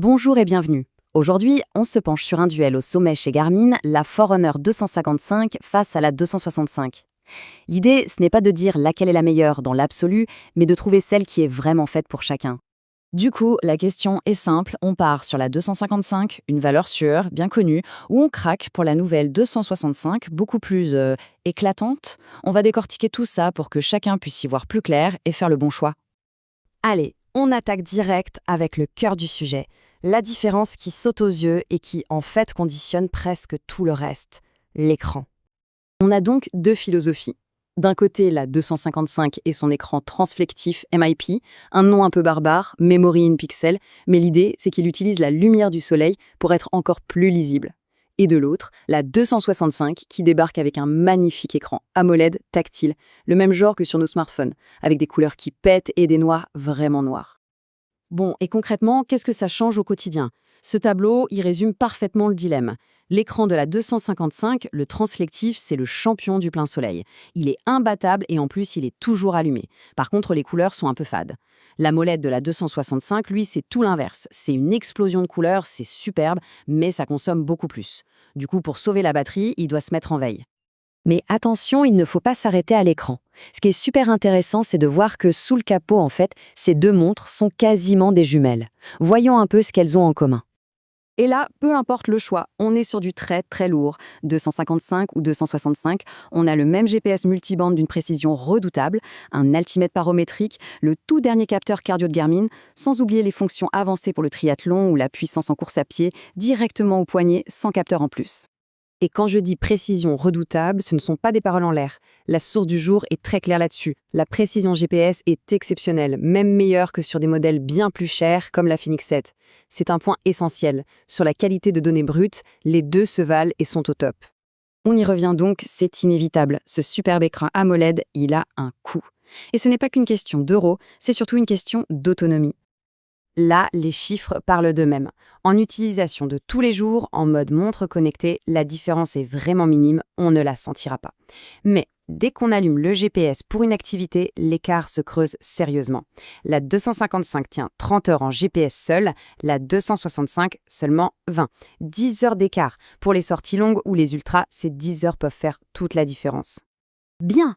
Bonjour et bienvenue. Aujourd'hui, on se penche sur un duel au sommet chez Garmin, la Forerunner 255 face à la 265. L'idée, ce n'est pas de dire laquelle est la meilleure dans l'absolu, mais de trouver celle qui est vraiment faite pour chacun. Du coup, la question est simple, on part sur la 255, une valeur sûre, bien connue, ou on craque pour la nouvelle 265, beaucoup plus éclatante. On va décortiquer tout ça pour que chacun puisse y voir plus clair et faire le bon choix. Allez, on attaque direct avec le cœur du sujet, la différence qui saute aux yeux et qui en fait conditionne presque tout le reste, l'écran. On a donc deux philosophies. D'un côté, la 255 et son écran transflectif MIP, un nom un peu barbare, Memory in Pixel, mais l'idée, c'est qu'il utilise la lumière du soleil pour être encore plus lisible. Et de l'autre, la 265 qui débarque avec un magnifique écran AMOLED tactile, le même genre que sur nos smartphones, avec des couleurs qui pètent et des noirs vraiment noirs. Bon, et concrètement, qu'est-ce que ça change au quotidien? Ce tableau, il résume parfaitement le dilemme. L'écran de la 255, le translectif, c'est le champion du plein soleil. Il est imbattable et en plus, il est toujours allumé. Par contre, les couleurs sont un peu fades. L'AMOLED de la 265, lui, c'est tout l'inverse. C'est une explosion de couleurs, c'est superbe, mais ça consomme beaucoup plus. Du coup, pour sauver la batterie, il doit se mettre en veille. Mais attention, il ne faut pas s'arrêter à l'écran. Ce qui est super intéressant, c'est de voir que sous le capot, en fait, ces deux montres sont quasiment des jumelles. Voyons un peu ce qu'elles ont en commun. Et là, peu importe le choix, on est sur du très très lourd. 255 ou 265, on a le même GPS multibande d'une précision redoutable, un altimètre barométrique, le tout dernier capteur cardio de Garmin, sans oublier les fonctions avancées pour le triathlon ou la puissance en course à pied, directement au poignet, sans capteur en plus. Et quand je dis précision redoutable, ce ne sont pas des paroles en l'air. La source du jour est très claire là-dessus. La précision GPS est exceptionnelle, même meilleure que sur des modèles bien plus chers comme la Phoenix 7. C'est un point essentiel. Sur la qualité de données brutes, les deux se valent et sont au top. On y revient donc, c'est inévitable. Ce superbe écran AMOLED, il a un coût. Et ce n'est pas qu'une question d'euros, c'est surtout une question d'autonomie. Là, les chiffres parlent d'eux-mêmes. En utilisation de tous les jours, en mode montre connectée, la différence est vraiment minime, on ne la sentira pas. Mais dès qu'on allume le GPS pour une activité, l'écart se creuse sérieusement. La 255 tient 30 heures en GPS seule, la 265 seulement 20. 10 heures d'écart. Pour les sorties longues ou les ultras, ces 10 heures peuvent faire toute la différence. Bien,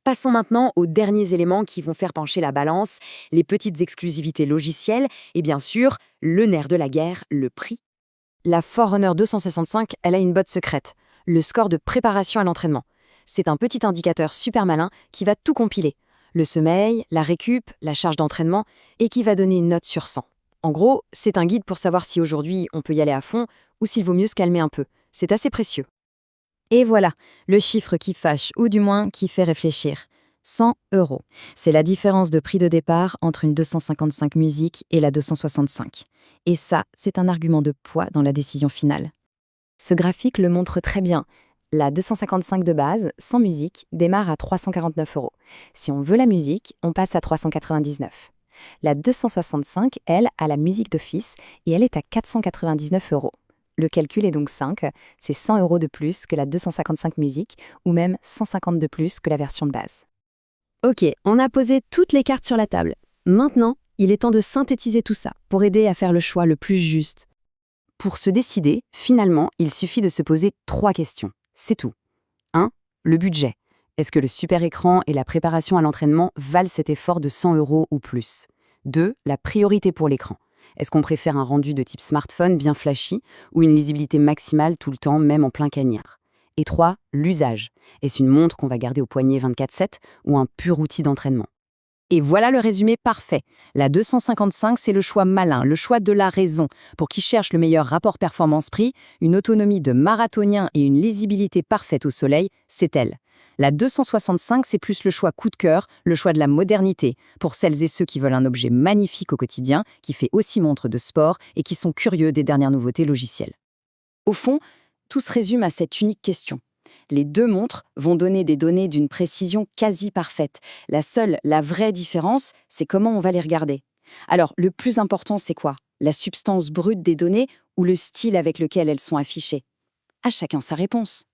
passons maintenant aux derniers éléments qui vont faire pencher la balance, les petites exclusivités logicielles et bien sûr, le nerf de la guerre, le prix. La Forerunner 265, elle a une botte secrète, le score de préparation à l'entraînement. C'est un petit indicateur super malin qui va tout compiler. Le sommeil, la récup, la charge d'entraînement, et qui va donner une note sur 100. En gros, c'est un guide pour savoir si aujourd'hui on peut y aller à fond ou s'il vaut mieux se calmer un peu. C'est assez précieux. Et voilà, le chiffre qui fâche, ou du moins qui fait réfléchir. 100 €. C'est la différence de prix de départ entre une 255 musique et la 265. Et ça, c'est un argument de poids dans la décision finale. Ce graphique le montre très bien. La 255 de base, sans musique, démarre à 349 €. Si on veut la musique, on passe à 399. La 265, elle, a la musique d'office et elle est à 499 €. Le calcul est donc 5, c'est 100 € de plus que la 255 musique ou même 150 de plus que la version de base. Ok, on a posé toutes les cartes sur la table. Maintenant, il est temps de synthétiser tout ça pour aider à faire le choix le plus juste. Pour se décider, finalement, il suffit de se poser 3 questions. C'est tout. 1. Le budget. Est-ce que le super écran et la préparation à l'entraînement valent cet effort de 100 € ou plus? 2. La priorité pour l'écran. Est-ce qu'on préfère un rendu de type smartphone bien flashy ou une lisibilité maximale tout le temps, même en plein cagnard? Et 3. L'usage. Est-ce une montre qu'on va garder au poignet 24/7 ou un pur outil d'entraînement? Et voilà le résumé parfait. La 255, c'est le choix malin, le choix de la raison. Pour qui cherche le meilleur rapport performance-prix, une autonomie de marathonien et une lisibilité parfaite au soleil, c'est elle. La 265, c'est plus le choix coup de cœur, le choix de la modernité, pour celles et ceux qui veulent un objet magnifique au quotidien, qui fait aussi montre de sport et qui sont curieux des dernières nouveautés logicielles. Au fond, tout se résume à cette unique question. Les deux montres vont donner des données d'une précision quasi parfaite. La seule, la vraie différence, c'est comment on va les regarder. Alors, le plus important, c'est quoi? La substance brute des données ou le style avec lequel elles sont affichées? À chacun sa réponse.